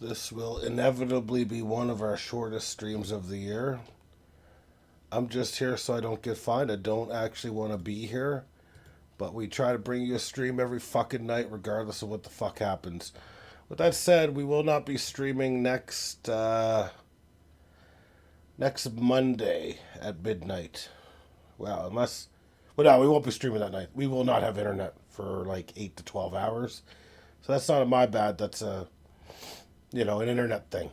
This will inevitably be one of our shortest streams of the year. I'm just here so I don't get fined. I don't actually want to be here. But we try to bring you a stream every fucking night regardless of what the fuck happens. With that said, we will not be streaming next Monday at midnight. Well, unless... Well, no, we won't be streaming that night. We will not have internet for like 8 to 12 hours. So that's not my bad. That's an internet thing.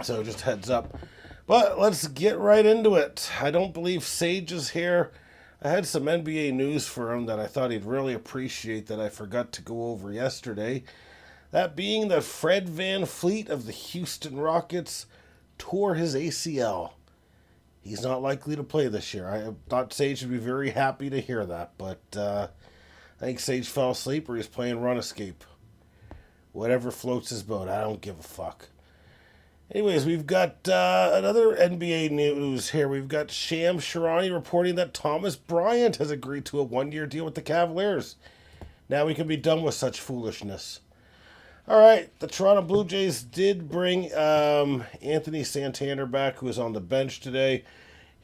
So just heads up. But let's get right into it. I don't believe Sage is here. I had some NBA news for him that I thought he'd really appreciate that I forgot to go over yesterday. That being that Fred VanVleet of the Houston Rockets tore his ACL. He's not likely to play this year. I thought Sage would be very happy to hear that, but I think Sage fell asleep or he's playing Run Escape. Whatever floats his boat. I don't give a fuck. Anyways, we've got another NBA news here. We've got Shams Charania reporting that Thomas Bryant has agreed to a one-year deal with the Cavaliers. Now we can be done with such foolishness. All right, the Toronto Blue Jays did bring Anthony Santander back, who is on the bench today.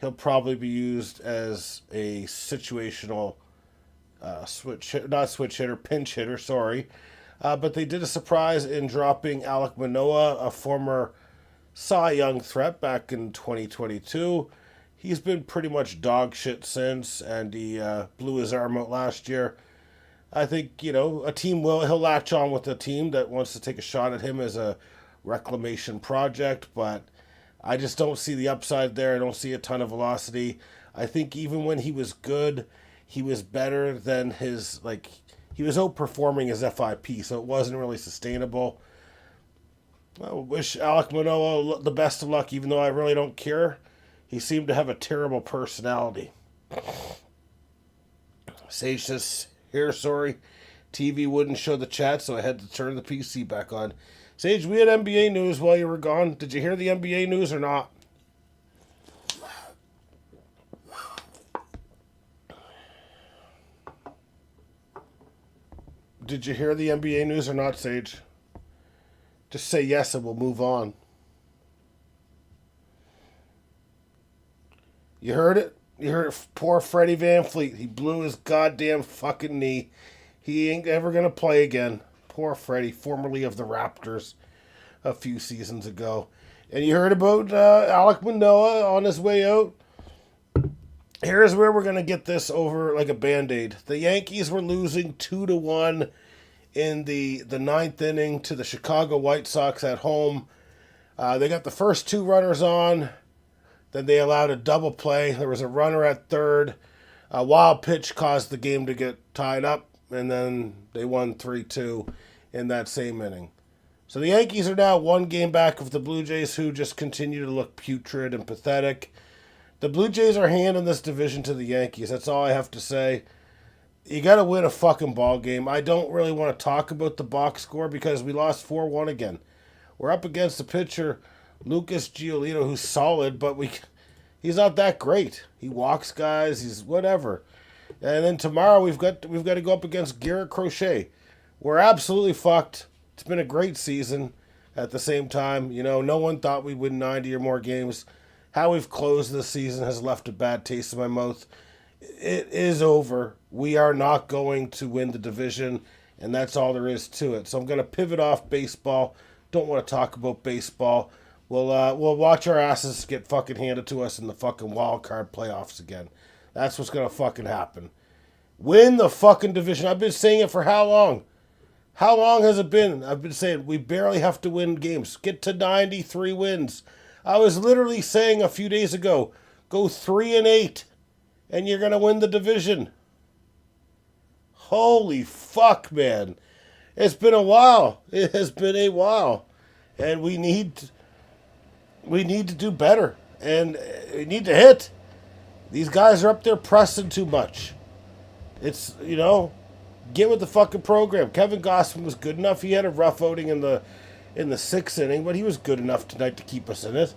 He'll probably be used as a situational pinch hitter, sorry. But they did a surprise in dropping Alek Manoah, a former Cy Young threat back in 2022. He's been pretty much dog shit since, and he blew his arm out last year. I think, a team he'll latch on with a team that wants to take a shot at him as a reclamation project, but I just don't see the upside there. I don't see a ton of velocity. I think even when he was good, he was better than he was outperforming his FIP, so it wasn't really sustainable. I wish Alek Manoah the best of luck, even though I really don't care. He seemed to have a terrible personality. Sage says, here, sorry, TV wouldn't show the chat, so I had to turn the PC back on. Sage, we had NBA news while you were gone. Did you hear the NBA news or not? Did you hear the NBA news or not, Sage? Just say yes and we'll move on. You heard it? You heard it? Poor Freddie VanVleet. He blew his goddamn fucking knee. He ain't ever going to play again. Poor Freddie, formerly of the Raptors a few seasons ago. And you heard about Alek Manoah on his way out? Here's where we're going to get this over like a Band-Aid. The Yankees were losing 2-1 in the ninth inning to the Chicago White Sox at home. They got the first two runners on. Then they allowed a double play. There was a runner at third. A wild pitch caused the game to get tied up, and then they won 3-2 in that same inning. So the Yankees are now one game back of the Blue Jays, who just continue to look putrid and pathetic. The Blue Jays are handing this division to the Yankees. That's all I have to say. You got to win a fucking ball game. I don't really want to talk about the box score because we lost 4-1 again. We're up against a pitcher, Lucas Giolito, who's solid, but he's not that great. He walks guys. He's whatever. And then tomorrow we've got to go up against Garrett Crochet. We're absolutely fucked. It's been a great season. At the same time, no one thought we'd win 90 or more games. How we've closed this season has left a bad taste in my mouth. It is over. We are not going to win the division, and that's all there is to it. So I'm going to pivot off baseball. Don't want to talk about baseball. We'll watch our asses get fucking handed to us in the fucking wild card playoffs again. That's what's going to fucking happen. Win the fucking division. I've been saying it for how long? How long has it been? I've been saying we barely have to win games. Get to 93 wins. I was literally saying a few days ago, go 3-8, and you're going to win the division. Holy fuck, man. It's been a while. It has been a while. And we need to do better. And we need to hit. These guys are up there pressing too much. It's, get with the fucking program. Kevin Gossman was good enough. He had a rough outing in the sixth inning, but he was good enough tonight to keep us in it.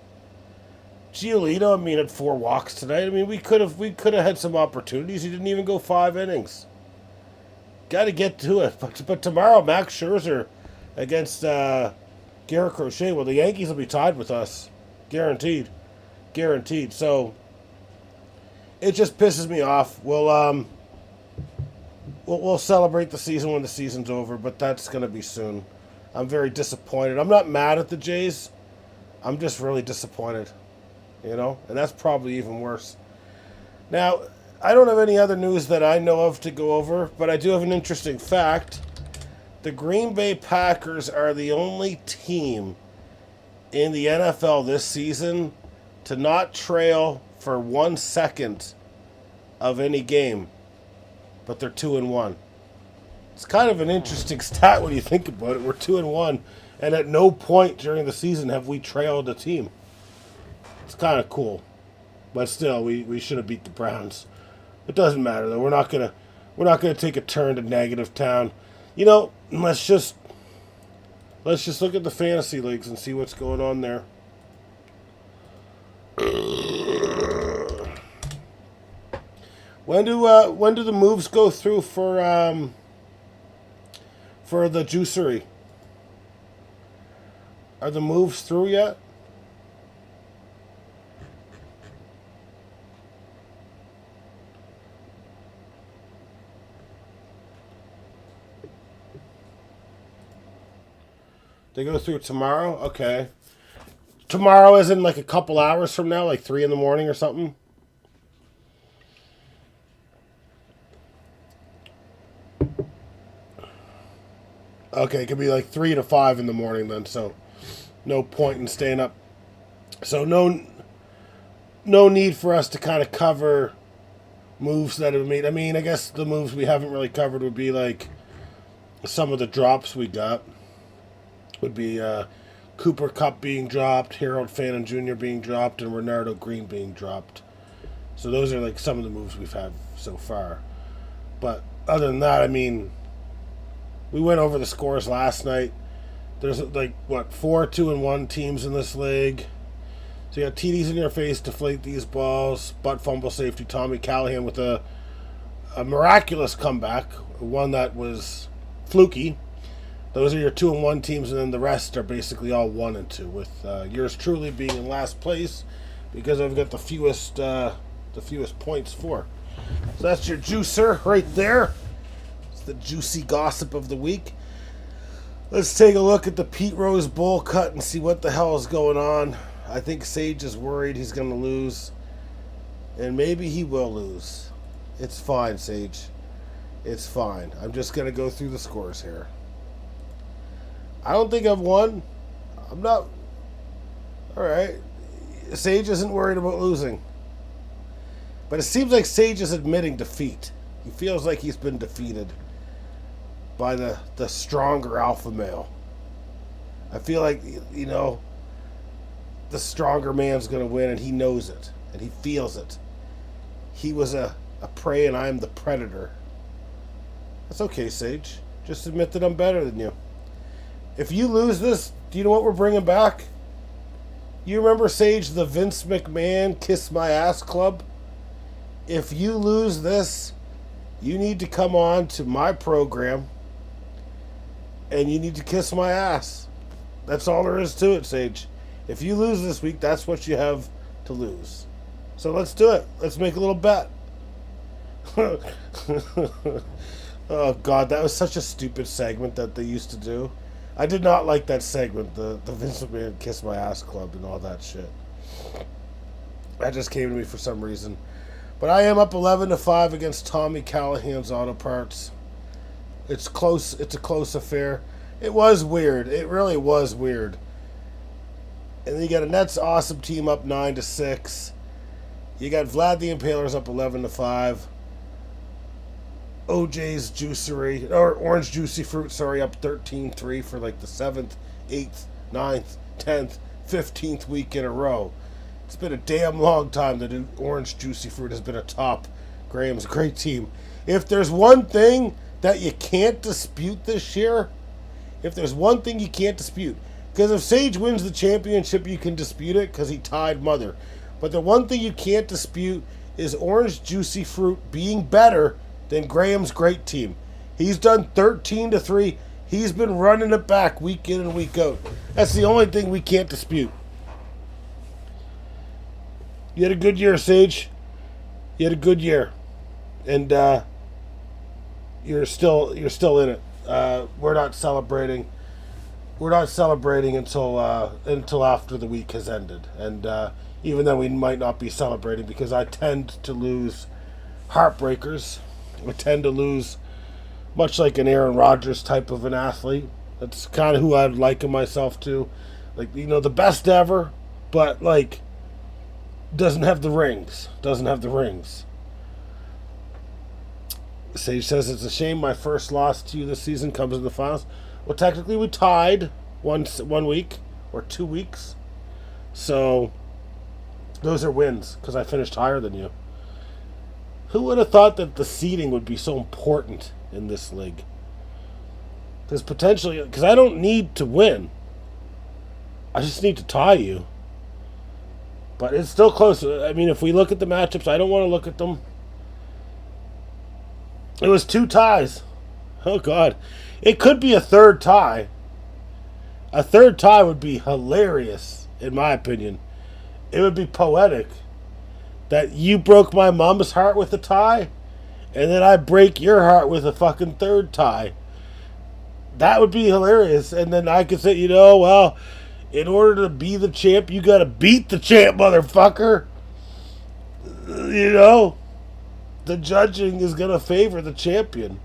Giolito, had 4 walks tonight. We could have had some opportunities. He didn't even go 5 innings. Got to get to it. But tomorrow, Max Scherzer against Garrett Crochet. Well, the Yankees will be tied with us. Guaranteed. Guaranteed. So, it just pisses me off. We'll celebrate the season when the season's over, but that's going to be soon. I'm very disappointed. I'm not mad at the Jays. I'm just really disappointed. You know? And that's probably even worse. Now, I don't have any other news that I know of to go over, but I do have an interesting fact. The Green Bay Packers are the only team in the NFL this season to not trail for 1 second of any game, but they're 2-1. It's kind of an interesting stat when you think about it. We're 2-1, and at no point during the season have we trailed a team. It's kind of cool, but still, we should have beat the Browns. It doesn't matter though. We're not gonna take a turn to negative town. You know, let's just look at the fantasy leagues and see what's going on there. When do the moves go through for the juicery? Are the moves through yet? They go through tomorrow? Okay. Tomorrow is in like a couple hours from now, like 3 in the morning or something? Okay, it could be like 3 to 5 in the morning then, so no point in staying up. So no need for us to kind of cover moves that have made. I mean, I guess the moves we haven't really covered would be like some of the drops we got. Would be Cooper Kupp being dropped, Harold Fannin Jr. being dropped, and Renardo Green being dropped. So those are like some of the moves we've had so far. But other than that, I mean, we went over the scores last night. There's like, 4 2-1 teams in this league. So you got TDs in your face, deflate these balls, butt fumble safety, Tommy Callahan with a miraculous comeback, one that was fluky. Those are your 2-1 teams, and then the rest are basically all 1 and 2, with yours truly being in last place because I've got the fewest points for. So that's your juicer right there. It's the juicy gossip of the week. Let's take a look at the Pete Rose bowl cut and see what the hell is going on. I think Sage is worried he's going to lose, and maybe he will lose. It's fine, Sage. It's fine. I'm just going to go through the scores here. I don't think I've won. I'm not. Alright. Sage isn't worried about losing. But it seems like Sage is admitting defeat. He feels like he's been defeated by the stronger alpha male. I feel like, you know, the stronger man's going to win, and he knows it. And he feels it. He was a prey, and I'm the predator. That's okay, Sage. Just admit that I'm better than you. If you lose this, do you know what we're bringing back? You remember, Sage, the Vince McMahon Kiss My Ass Club? If you lose this, you need to come on to my program and you need to kiss my ass. That's all there is to it, Sage. If you lose this week, that's what you have to lose. So let's do it. Let's make a little bet. Oh, God, that was such a stupid segment that they used to do. I did not like that segment, the Vince McMahon Kiss My Ass Club and all that shit. That just came to me for some reason. But I am up 11-5 against Tommy Callahan's Auto Parts. It's close. It's a close affair. It was weird. It really was weird. And then you got a Nets awesome team up 9-6. You got Vlad the Impaler's up 11-5. OJ's Juicery, or Orange Juicy Fruit, sorry, up 13-3 for like the 7th, 8th, 9th, 10th, 15th week in a row. It's been a damn long time that Orange Juicy Fruit has been atop Graham's great team. If there's one thing that you can't dispute this year, because if Sage wins the championship, you can dispute it because he tied Mother. But the one thing you can't dispute is Orange Juicy Fruit being better than Graham's great team. He's done 13-3. He's been running it back week in and week out. That's the only thing we can't dispute. You had a good year, Sage. You had a good year, and you're still in it. We're not celebrating. We're not celebrating until after the week has ended, and even then we might not be celebrating because I tend to lose heartbreakers. I tend to lose, much like an Aaron Rodgers type of an athlete. That's kind of who I'd liken myself to, like, the best ever, but like doesn't have the rings. Doesn't have the rings. Sage says it's a shame my first loss to you this season comes in the finals. Well, technically we tied one week or 2 weeks, so those are wins because I finished higher than you. Who would have thought that the seeding would be so important in this league? Because I don't need to win. I just need to tie you. But it's still close. I mean, if we look at the matchups, I don't want to look at them. It was 2 ties. Oh, God. It could be a third tie. A third tie would be hilarious, in my opinion. It would be poetic. That you broke my mom's heart with a tie, and then I break your heart with a fucking third tie. That would be hilarious. And then I could say, well, in order to be the champ, you gotta beat the champ, motherfucker. The judging is gonna favor the champion.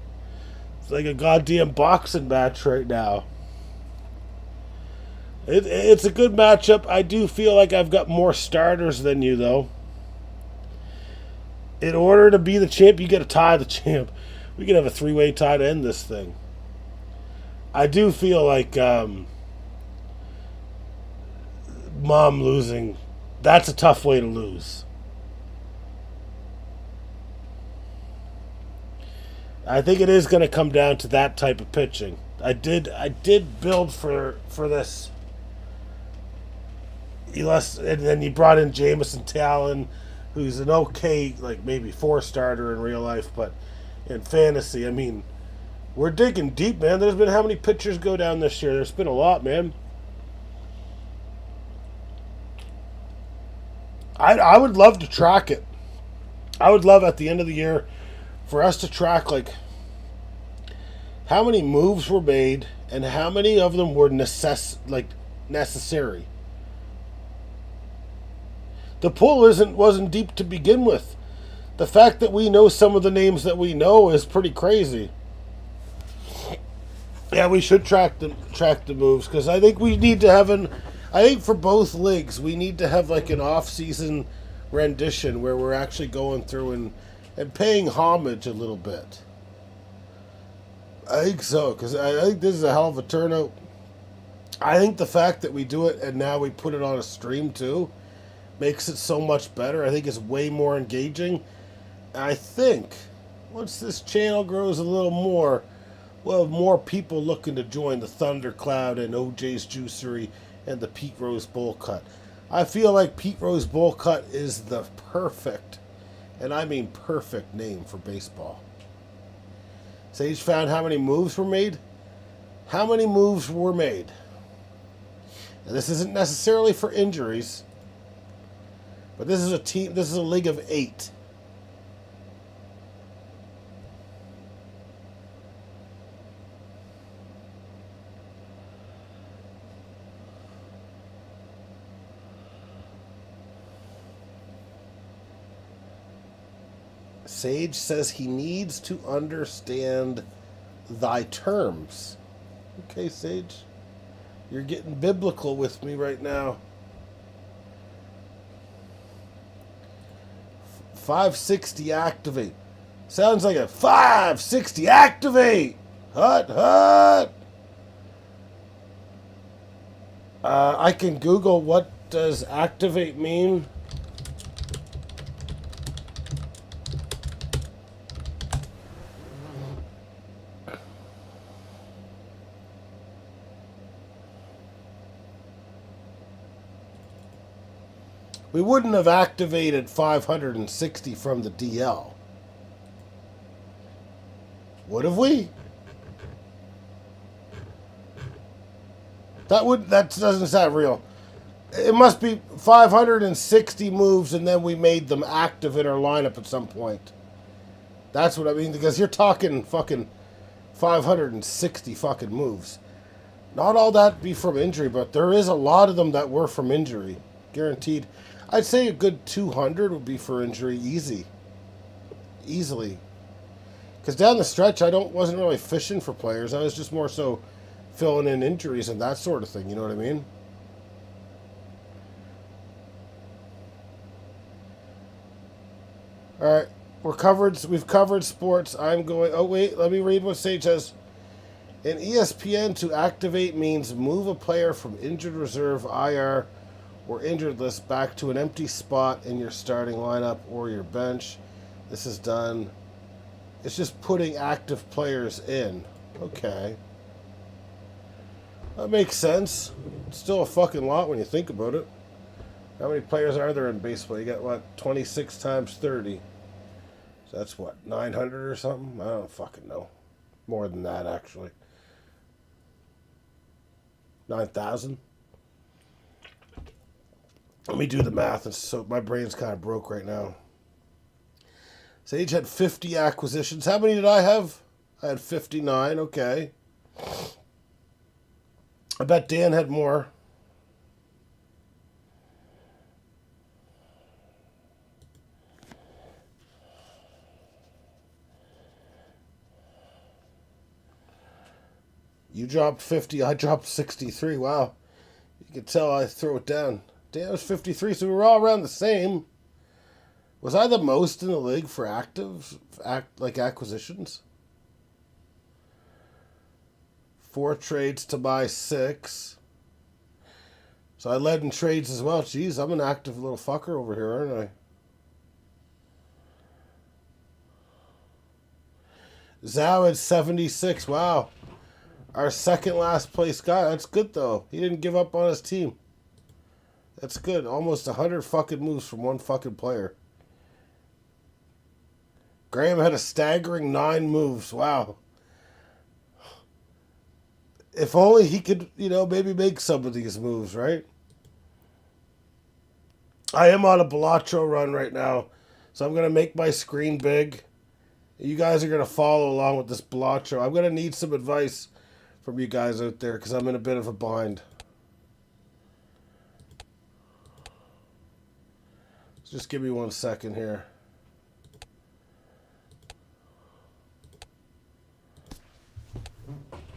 It's like a goddamn boxing match right now. It's a good matchup. I do feel like I've got more starters than you, though. In order to be the champ, you got to tie the champ. We can have a 3-way tie to end this thing. I do feel like Mom losing, that's a tough way to lose. I think it is going to come down to that type of pitching. I did build for this. And then you brought in Jamison Talon, who's an okay, like maybe 4-starter in real life, but in fantasy, I mean, we're digging deep, man. There's been how many pitchers go down this year? There's been a lot, man. I would love to track it. I would love at the end of the year for us to track like how many moves were made and how many of them were necessary. The pool wasn't deep to begin with. The fact that we know some of the names that we know is pretty crazy. Yeah, we should track the moves because I think we need to have I think for both leagues we need to have like an off-season rendition where we're actually going through and paying homage a little bit. I think so because I think this is a hell of a turnout. I think the fact that we do it and now we put it on a stream too makes it so much better. I think it's way more engaging. I think once this channel grows a little more, we'll have more people looking to join the Thundercloud and OJ's Juicery and the Pete Rose Bowl Cut. I feel like Pete Rose Bowl Cut is the perfect, and I mean perfect, name for baseball. Sage found how many moves were made? How many moves were made? And this isn't necessarily for injuries. But this is a team. This is a league of 8. Sage says he needs to understand thy terms. Okay, Sage. You're getting biblical with me right now. 560 activate. Sounds like a 560 activate. Hut. I can Google what does activate mean. We wouldn't have activated 560 from the DL. Would have we? That doesn't sound real. It must be 560 moves, and then we made them active in our lineup at some point. That's what I mean, because you're talking fucking 560 fucking moves. Not all that be from injury, but there is a lot of them that were from injury. Guaranteed. I'd say a good 200 would be for injury, easily. Because down the stretch, wasn't really fishing for players. I was just more so filling in injuries and that sort of thing. You know what I mean? All right, we've covered sports. I'm going. Oh wait, let me read what Sage says. In ESPN, to activate means move a player from injured reserve, IR, or injured list back to an empty spot in your starting lineup or your bench. This is done. It's just putting active players in. Okay. That makes sense. It's still a fucking lot when you think about it. How many players are there in baseball? You got, what, 26 times 30. So that's, what, 900 or something? I don't fucking know. More than that, actually. 9,000? Let me do the math. So my brain's kind of broke right now. Sage had 50 acquisitions. How many did I have? I had 59. Okay. I bet Dan had more. You dropped 50. I dropped 63. Wow. You can tell I throw it down. Dan was 53, so we were all around the same. Was I the most in the league for acquisitions? 4 trades to buy 6. So I led in trades as well. Jeez, I'm an active little fucker over here, aren't I? Zhao had 76. Wow. Our second last place guy. That's good, though. He didn't give up on his team. That's good. Almost 100 fucking moves from one fucking player. Graham had a staggering 9 moves. Wow. If only he could, maybe make some of these moves, right? I am on a Balatro run right now, so I'm going to make my screen big. You guys are going to follow along with this Balatro. I'm going to need some advice from you guys out there because I'm in a bit of a bind. So just give me 1 second here.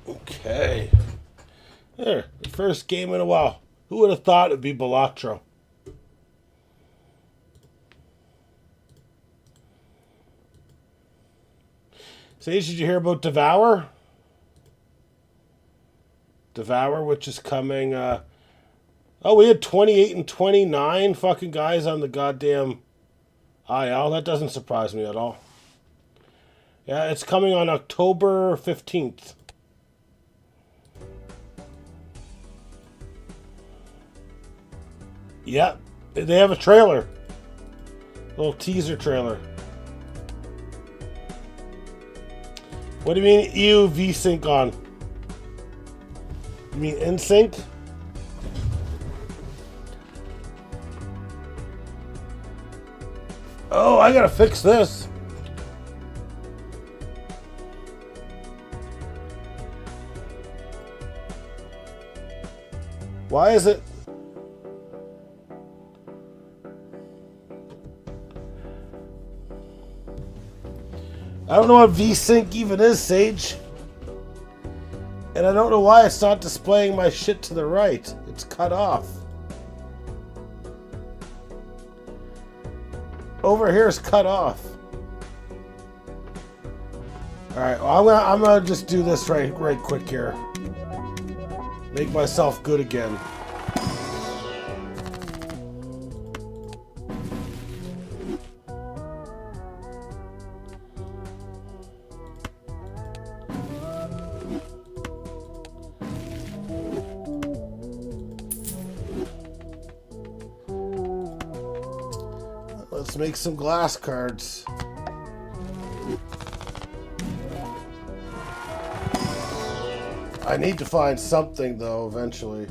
Okay. There, the first game in a while. Who would have thought it'd be Balatro? Sage, did you hear about Devour? Devour, which is coming. We had 28 and 29 fucking guys on the goddamn IL. That doesn't surprise me at all. Yeah, it's coming on October 15th. Yeah, they have a trailer. A little teaser trailer. What do you mean EU V-Sync on? You mean NSYNC? Oh, I gotta fix this. Why is it? I don't know what V-Sync even is, Sage. And I don't know why it's not displaying my shit to the right. It's cut off. Over here is cut off. Alright, well, I'm gonna just do this right quick here. Make myself good again. Let's make some glass cards. I need to find something, though, eventually.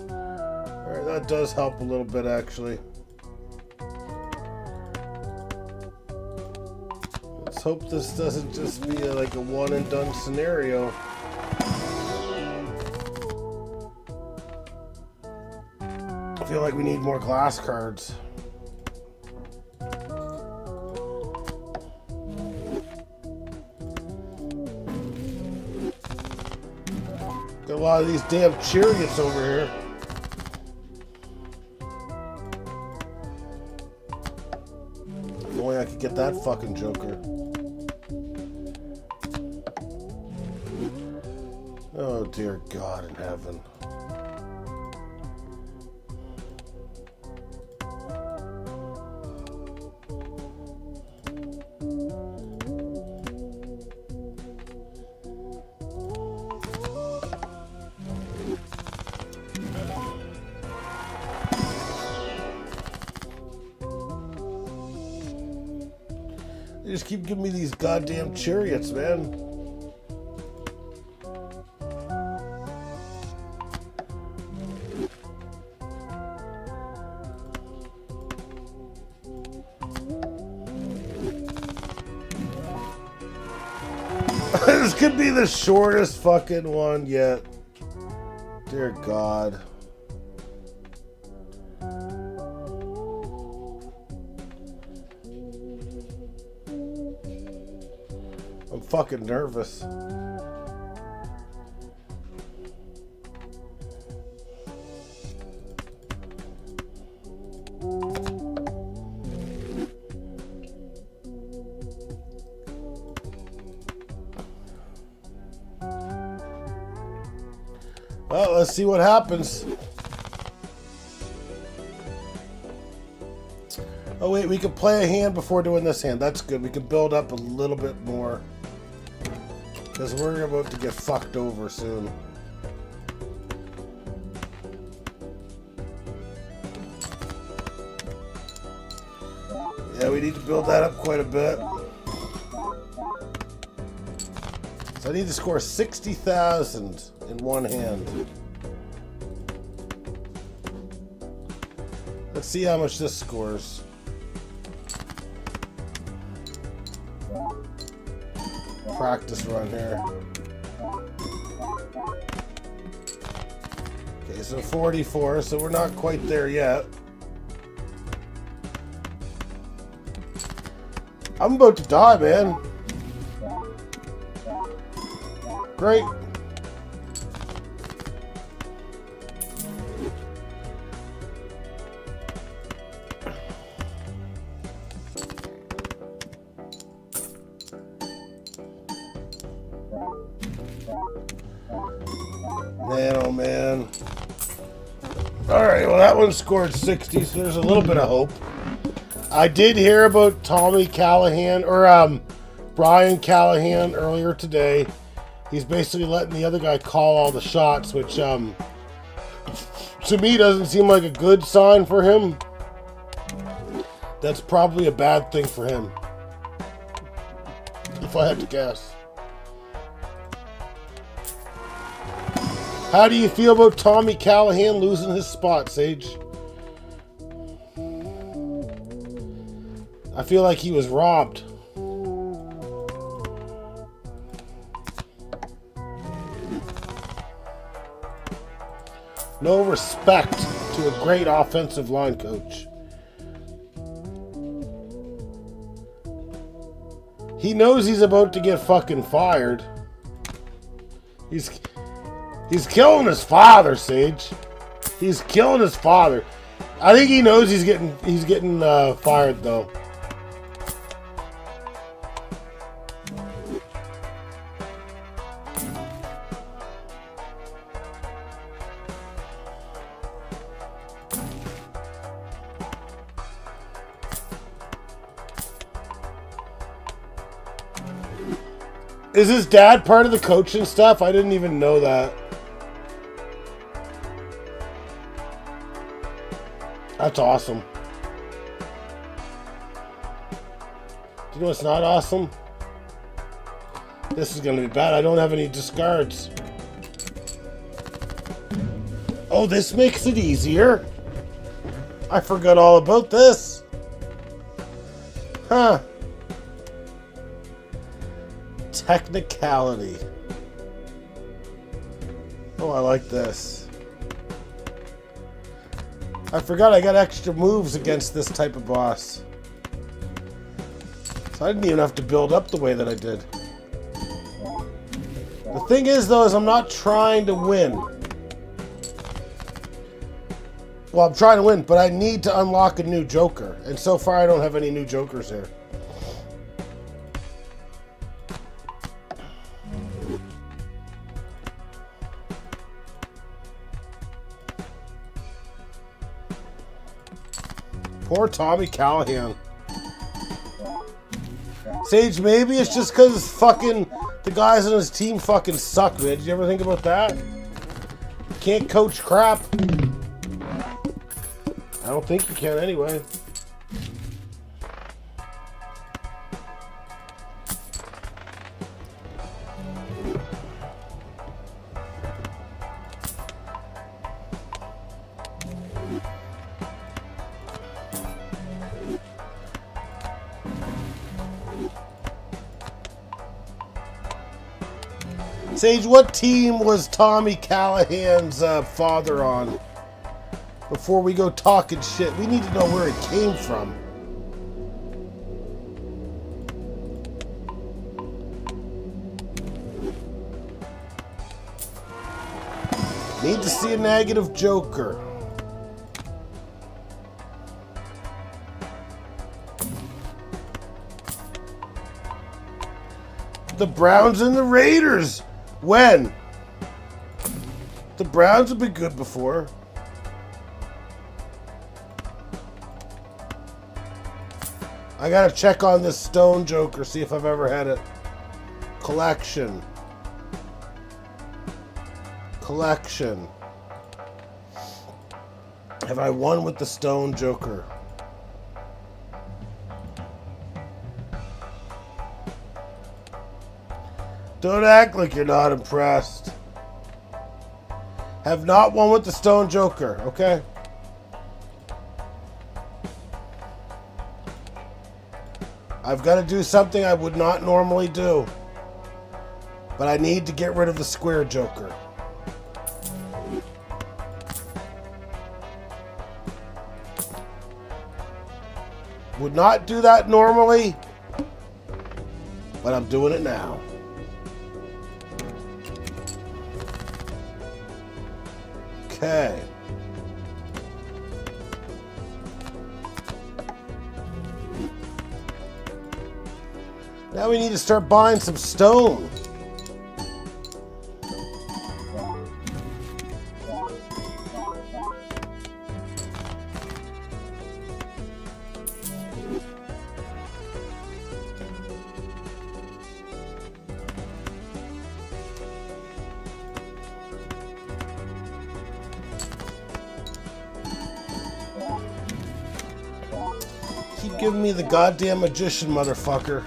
Alright, that does help a little bit, actually. Let's hope this doesn't just be like a one-and-done scenario. I feel like we need more glass cards. Got a lot of these damn chariots over here. If only I could get that fucking Joker. Oh dear God in heaven. They just keep giving me these goddamn chariots, man. This could be the shortest fucking one yet. Dear God. I'm fucking nervous. Well, let's see what happens. Oh wait, we can play a hand before doing this hand. That's good. We can build up a little bit more. Because we're about to get fucked over soon. Yeah, we need to build that up quite a bit. So I need to score 60,000 in one hand. Let's see how much this scores. Practice run here. Okay, so 44, so we're not quite there yet. I'm about to die, man. Great. Man, oh man. Alright, well that one scored 60, so there's a little bit of hope. I did hear about Tommy Callahan, or Brian Callahan earlier today. He's basically letting the other guy call all the shots, which to me doesn't seem like a good sign for him. That's probably a bad thing for him, if I had to guess. How do you feel about Tommy Callahan losing his spot, Sage? I feel like he was robbed. No respect to a great offensive line coach. He knows he's about to get fucking fired. He's killing his father, Sage. He's killing his father. I think he knows he's getting fired though. Is his dad part of the coaching staff? I didn't even know that. That's awesome. Do you know what's not awesome? This is going to be bad. I don't have any discards. Oh, this makes it easier. I forgot all about this. Huh. Technicality. Oh, I like this. I forgot I got extra moves against this type of boss. So I didn't even have to build up the way that I did. The thing is, though, is I'm not trying to win. Well, I'm trying to win, but I need to unlock a new Joker. And so far, I don't have any new Jokers here. Poor Tommy Callahan. Sage, maybe it's just because fucking the guys on his team fucking suck, man. Did you ever think about that? Can't coach crap. I don't think you can anyway. Sage, what team was Tommy Callahan's father on? Before we go talking shit, we need to know where it came from. Need to see a negative Joker. The Browns and the Raiders. When? The Browns have been good before. I gotta check on this Stone Joker, see if I've ever had it. Collection. Collection. Have I won with the Stone Joker? Don't act like you're not impressed. Have not won with the Stone Joker, okay? I've got to do something I would not normally do. But I need to get rid of the Square Joker. Would not do that normally, but I'm doing it now. Okay. Now we need to start buying some stone. Keep giving me the goddamn magician, motherfucker.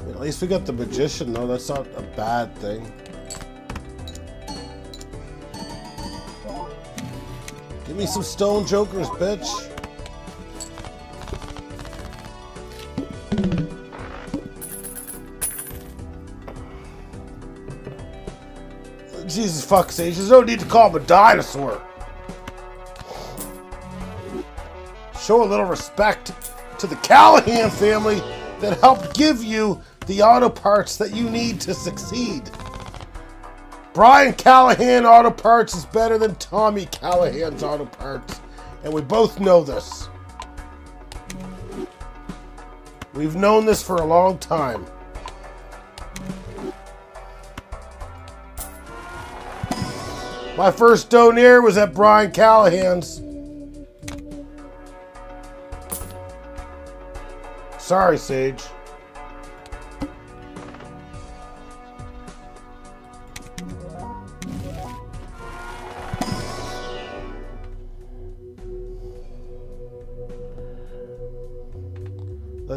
At least we got the magician, though. That's not a bad thing. Give me some stone jokers, bitch. Jesus fuck, Sage. There's no need to call him a dinosaur. Show a little respect to the Callahan family that helped give you the auto parts that you need to succeed. Brian Callahan auto parts is better than Tommy Callahan's auto parts, and we both know this. We've known this for a long time. My first donaire was at Brian Callahan's. Sorry, Sage.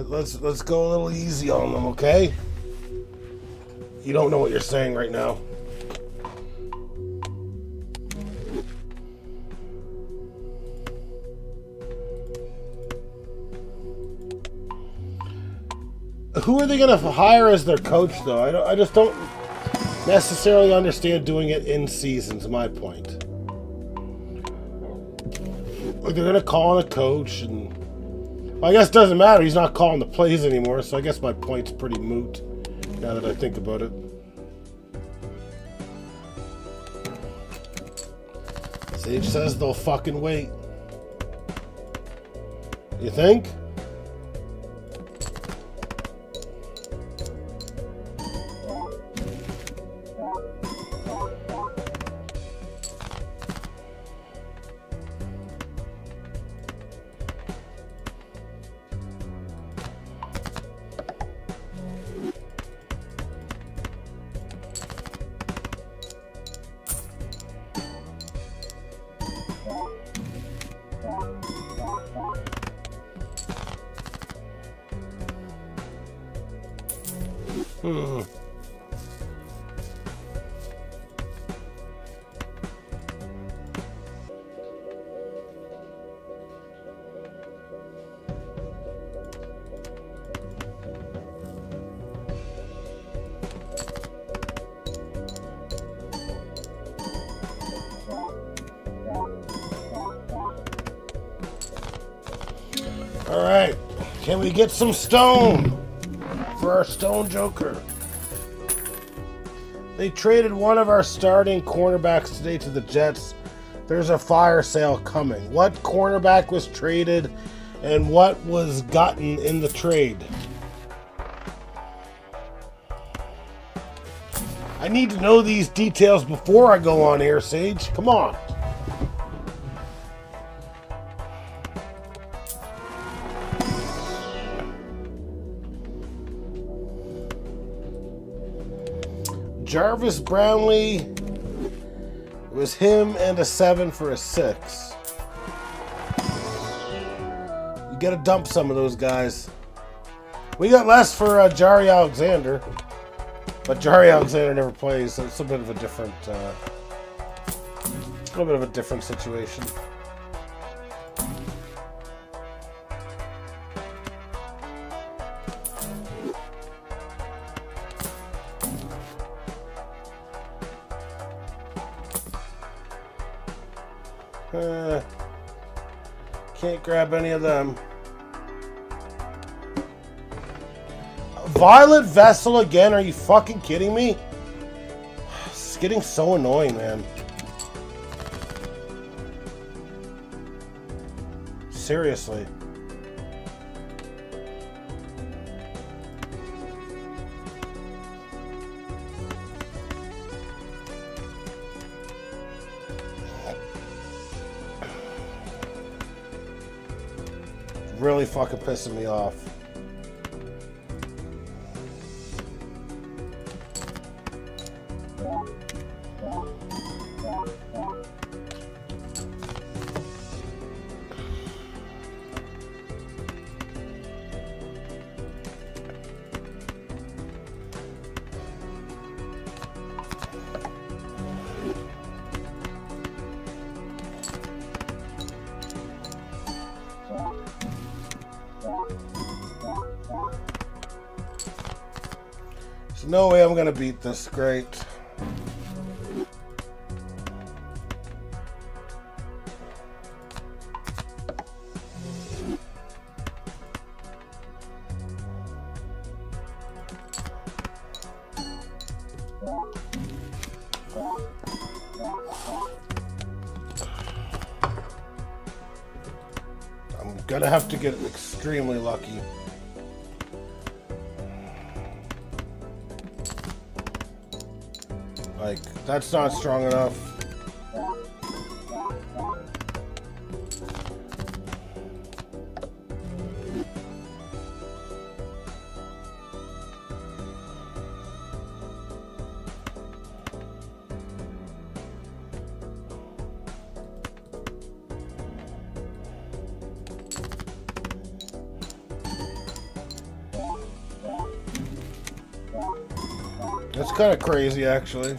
Let's go a little easy on them, okay? You don't know what you're saying right now. Who are they going to hire as their coach, though? I just don't necessarily understand doing it in season's my point. Like, they're going to call on a coach, and well, I guess it doesn't matter. He's not calling the plays anymore, so I guess my point's pretty moot now that I think about it. Sage says they'll fucking wait. You think? All right, can we get some stone for our stone joker? They traded one of our starting cornerbacks today to the Jets. There's a fire sale coming. What cornerback was traded and what was gotten in the trade? I need to know these details before I go on air, Sage. Come on. Jarvis Brownlee, it was him and a 7 for a 6. You gotta dump some of those guys. We got less for Jari Alexander, but Jari Alexander never plays, so it's a bit of a different, situation. Can't grab any of them. Violet Vessel again? Are you fucking kidding me? It's getting so annoying, man. Seriously. Really fucking pissing me off. There's no way I'm gonna beat this. Great. I'm gonna have to get extremely lucky. Like, that's not strong enough. It's kind of crazy, actually.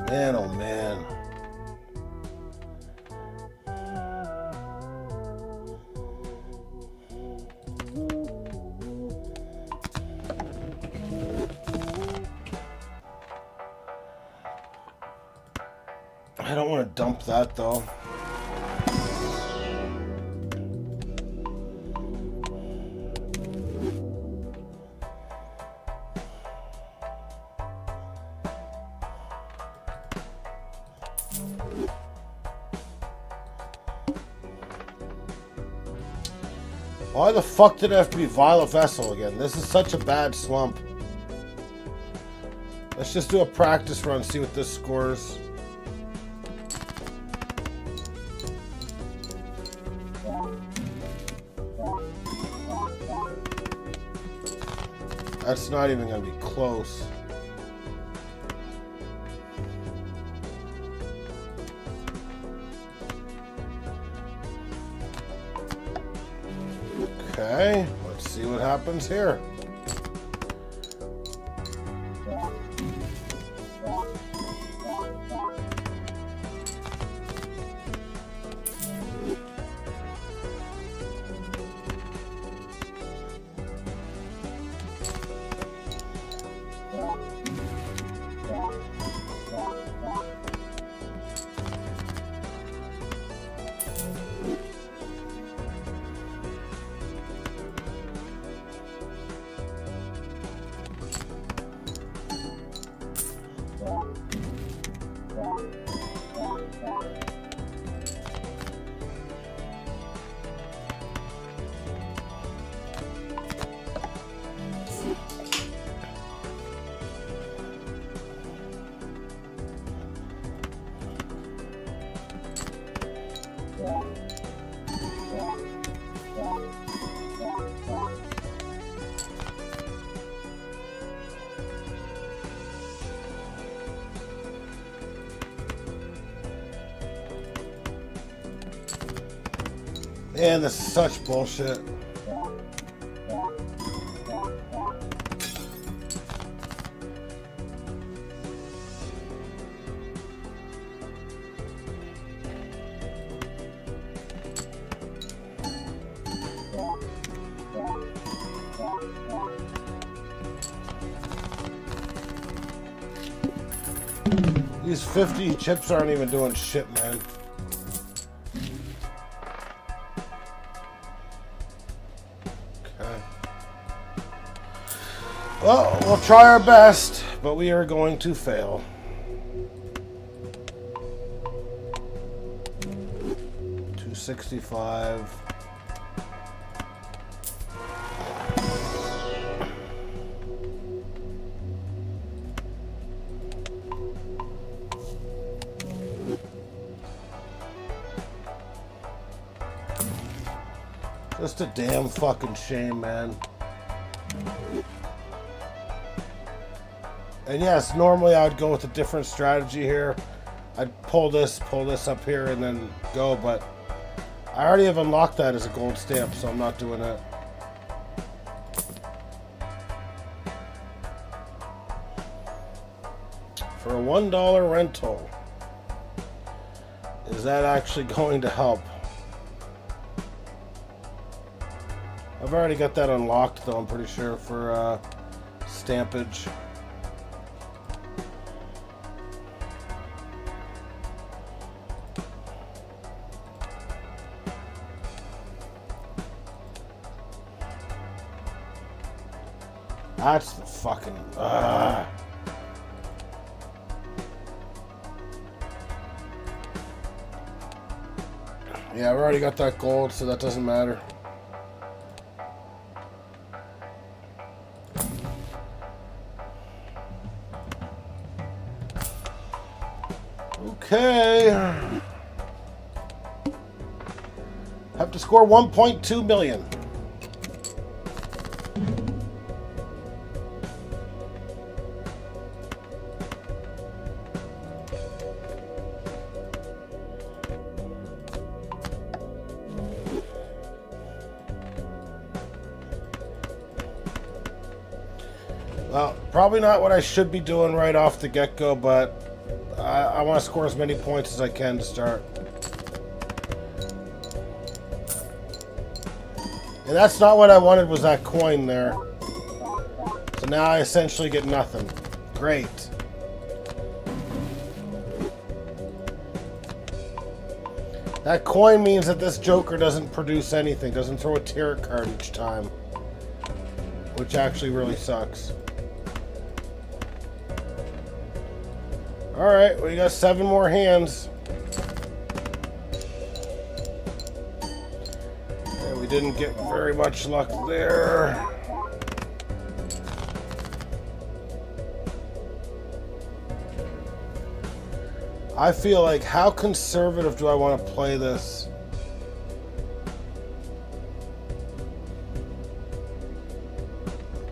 Man, oh man. I don't want to dump that though. Why the fuck did it have to be Violet Vessel again? This is such a bad slump. Let's just do a practice run, see what this scores. That's not even going to be close. Okay, let's see what happens here. Man, this is such bullshit. These 50 chips aren't even doing shit, man. Well, we'll try our best, but we are going to fail. $265. Just a damn fucking shame, man. And yes, normally I would go with a different strategy here. I'd pull this up here and then go, but I already have unlocked that as a gold stamp, so I'm not doing it. For a $1 rental, is that actually going to help? I've already got that unlocked though, I'm pretty sure, for stampage. That's the fucking... Yeah, I've already got that gold, so that doesn't matter. Okay. Have to score 1.2 million. Well, probably not what I should be doing right off the get-go, but I want to score as many points as I can to start. And that's not what I wanted, was that coin there. So now I essentially get nothing. Great. That coin means that this Joker doesn't produce anything, doesn't throw a tarot card each time. Which actually really sucks. Alright, we got 7 more hands. And we didn't get very much luck there. I feel like, how conservative do I want to play this?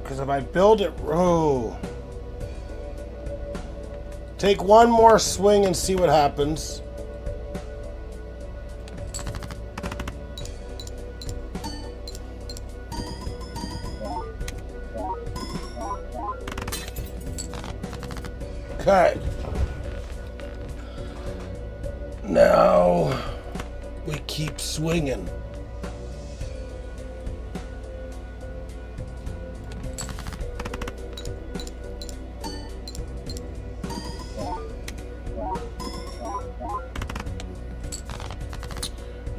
Because if I build it... Oh... Take one more swing and see what happens. Okay. Now we keep swinging.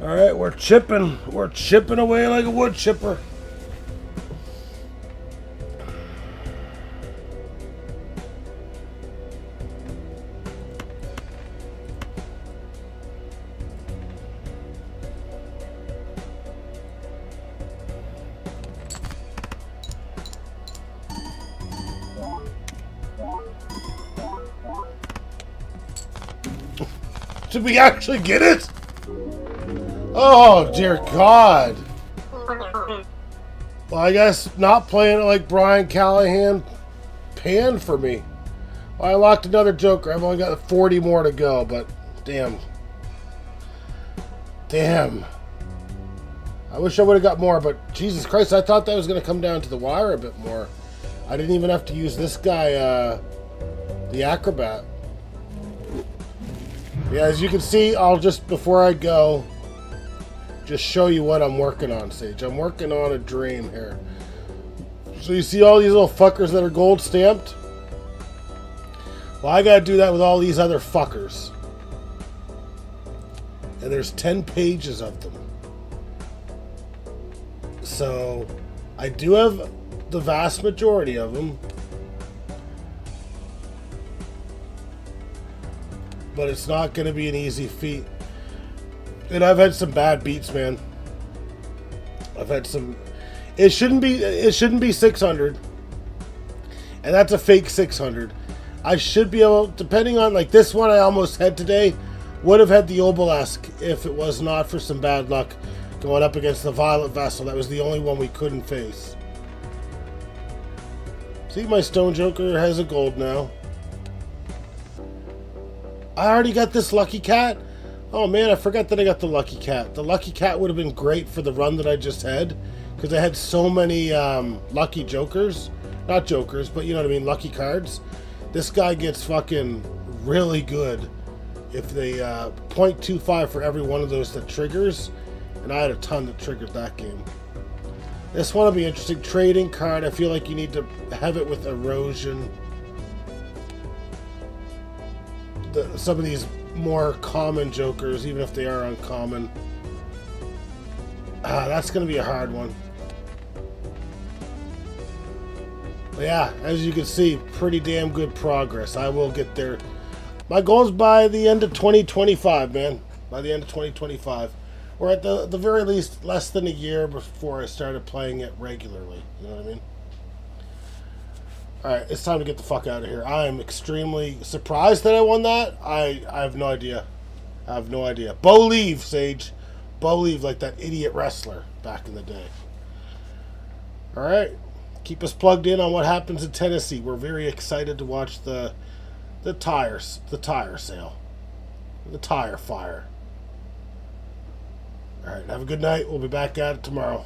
All right, we're chipping. We're chipping away like a wood chipper. Did we actually get it? Oh, dear God. Well, I guess not playing it like Brian Callahan panned for me. Well, I locked another Joker. I've only got 40 more to go, but damn. Damn. I wish I would have got more, but Jesus Christ, I thought that was going to come down to the wire a bit more. I didn't even have to use this guy, the Acrobat. Yeah, as you can see, I'll just, before I go, just show you what I'm working on, Sage. I'm working on a dream here. So you see all these little fuckers that are gold stamped? Well, I gotta do that with all these other fuckers. And there's 10 pages of them. So, I do have the vast majority of them. But it's not gonna be an easy feat. And I've had some bad beats, man. I've had some... It shouldn't be 600. And that's a fake 600. I should be able... Depending on... Like, this one I almost had today would have had the Obelisk if it was not for some bad luck going up against the Violet Vessel. That was the only one we couldn't face. See, my Stone Joker has a gold now. I already got this Lucky Cat. Oh man, I forgot that I got the Lucky Cat. The Lucky Cat would have been great for the run that I just had, because I had so many lucky Jokers. Not Jokers, but you know what I mean, lucky cards. This guy gets fucking really good if they 0.25 for every one of those that triggers. And I had a ton that triggered that game. This one will be interesting. Trading card, I feel like you need to have it with Erosion. Some of these more common Jokers, even if they are uncommon. That's going to be a hard one. But yeah, as you can see, pretty damn good progress. I will get there. My goal is by the end of 2025, man. By the end of 2025. Or at the very least, less than a year before I started playing it regularly. You know what I mean? Alright, it's time to get the fuck out of here. I am extremely surprised that I won that. I have no idea. I have no idea. Bo leave, Sage. Bo leave like that idiot wrestler back in the day. Alright. Keep us plugged in on what happens in Tennessee. We're very excited to watch the tire sale. The tire fire. Alright, have a good night. We'll be back at it tomorrow.